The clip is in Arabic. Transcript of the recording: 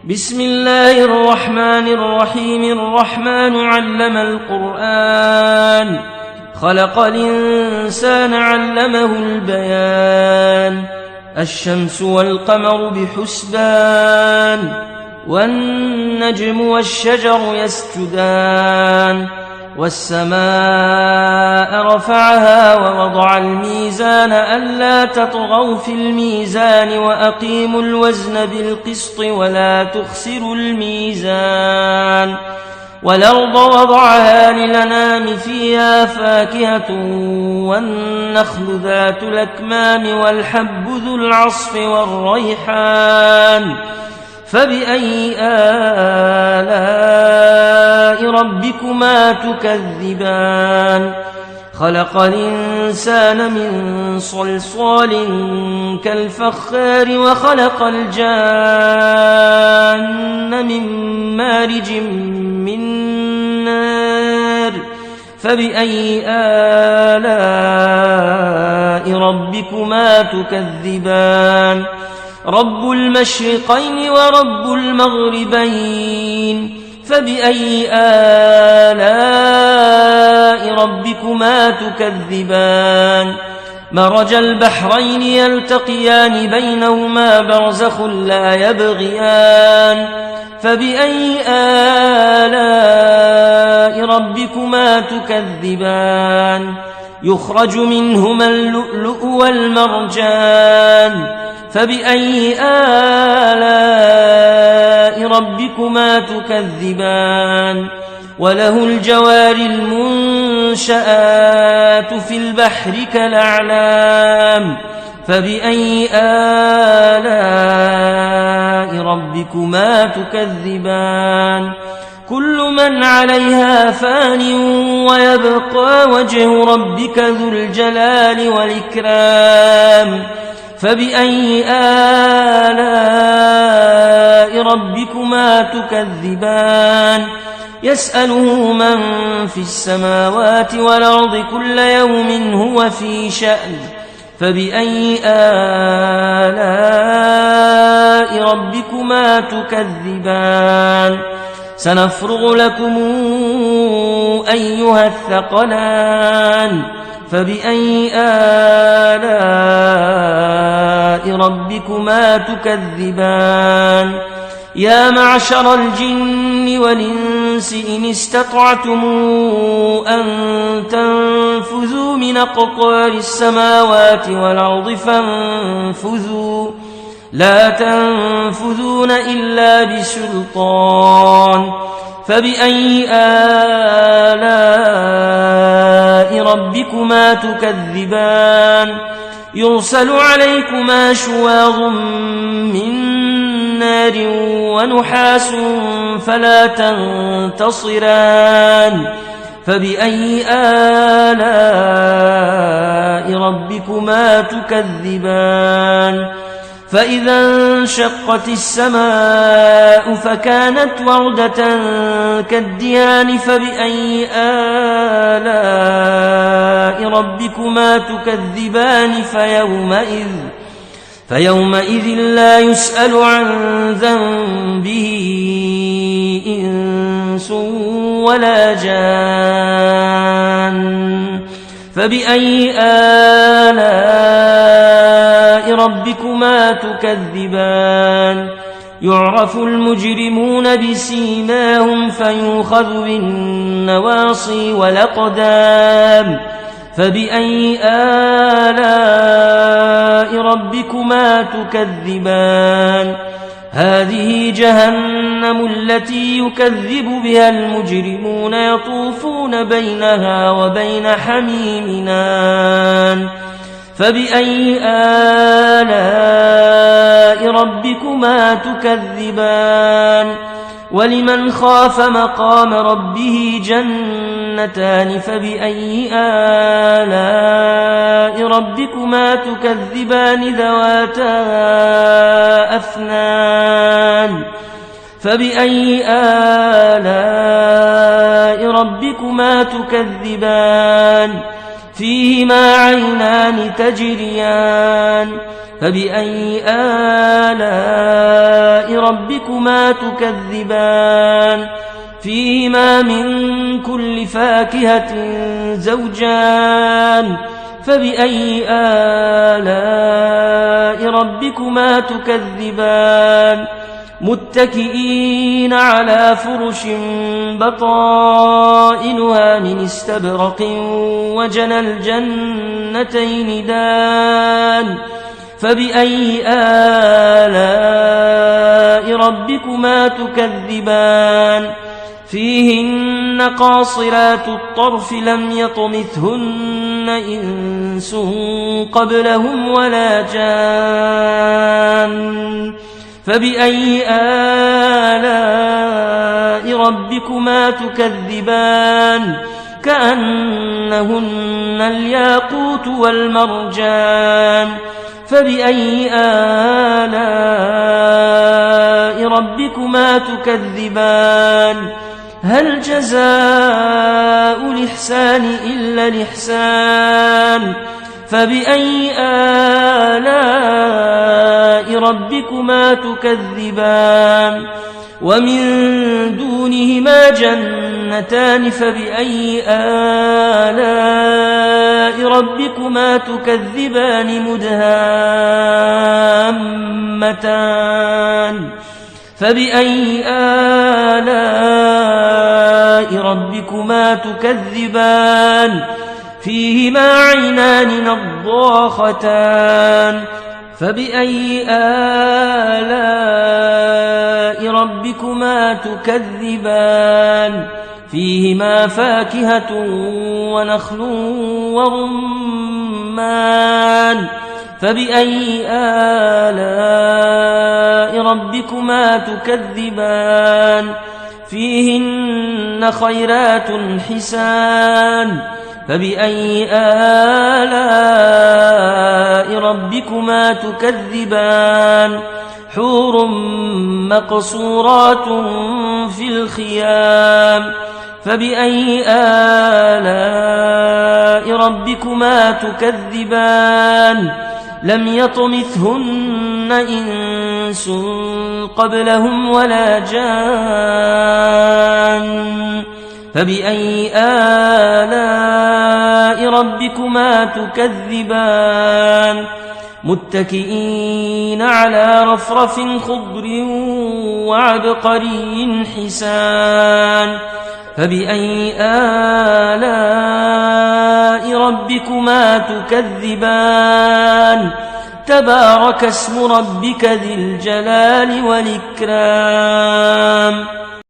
بسم الله الرحمن الرحيم. الرحمن علم القرآن، خلق الإنسان علمه البيان. الشمس والقمر بحسبان، والنجم والشجر يسجدان. والسماء رفعها ووضع الميزان ألا تطغوا في الميزان وأقيموا الوزن بالقسط ولا تخسروا الميزان. والأرض وضعها للأنام فيها فاكهة والنخل ذات الأكمام والحب ذو العصف والريحان. فبأي آلاء ربكما تكذبان؟ خلق الإنسان من صلصال كالفخار وخلق الجان من مارج من نار. فبأي آلاء ربكما تكذبان؟ رب المشرقين ورب المغربين. فبأي آلاء ربكما تكذبان؟ مرج البحرين يلتقيان بينهما برزخ لا يبغيان. فبأي آلاء ربكما تكذبان؟ يخرج منهما اللؤلؤ والمرجان. فبأي آلاء ربكما تكذبان؟ وله الجوار المنشآت في البحر كالأعلام. فبأي آلاء ربكما تكذبان؟ كل من عليها فان ويبقى وجه ربك ذو الجلال والإكرام. فبأي آلاء ربكما تكذبان؟ يسأله من في السماوات والأرض كل يوم هو في شأن. فبأي آلاء ربكما تكذبان؟ سنفرغ لكم أيها الثقلان. فبأي آلاء ربكما تكذبان؟ يا معشر الجن والإنس إن استطعتم أن تنفذوا من أقطار السماوات والأرض فانفذوا، لا تنفذون إلا بسلطان. فبأي آلاء ربكما تكذبان؟ يرسل عليكما شواظ من نار ونحاس فلا تنتصران. فبأي آلاء ربكما تكذبان؟ فإذا انشقت السماء فكانت وردة كالدهان. فبأي آلاء ربكما تكذبان؟ فيومئذ لا يسأل عن ذنبه إنس ولا جان. فبأي آلاء ربكما تكذبان؟ يعرف المجرمون بسيماهم فيؤخذ بالنواصي والأقدام. فبأي آلاء ربكما تكذبان؟ هذه جهنم التي يكذب بها المجرمون يطوفون بينها وبين حميم آن. فبأي آلاء ربكما تكذبان؟ ولمن خاف مقام ربه جنتان. فبأي آلاء ربكما تكذبان؟ ذواتا أفنان. فبأي آلاء ربكما تكذبان؟ فيهما عينان تجريان فبأي آلاء ربكما تكذبان فيهما من كل فاكهة زوجان فبأي آلاء ربكما تكذبان متكئين على فرش بطائنها من استبرق وجنى الجنتين دان فبأي آلاء ربكما تكذبان فيهن قاصرات الطرف لم يطمثهن إنس قبلهم ولا جان فبأي آلاء ربكما تكذبان كأنهن الياقوت والمرجان فبأي آلاء ربكما تكذبان هل جزاء الإحسان إلا الإحسان فبأي آلاء ربكما تكذبان ومن دونهما جنتان فبأي آلاء ربكما تكذبان مدهامتان فبأي آلاء ربكما تكذبان فيهما عينان نضاختان فبأي آلاء ربكما تكذبان فيهما فاكهة ونخل ورمان فبأي آلاء ربكما تكذبان فيهن خيرات حسان فبأي آلاء ربكما تكذبان حور مقصورات في الخيام فبأي آلاء ربكما تكذبان لم يطمثهن إنس قبلهم ولا جان فبأي آلاء ربكما تكذبان متكئين على رفرف خضر وعبقري حسان فبأي آلاء ربكما تكذبان تبارك اسم ربك ذي الجلال والإكرام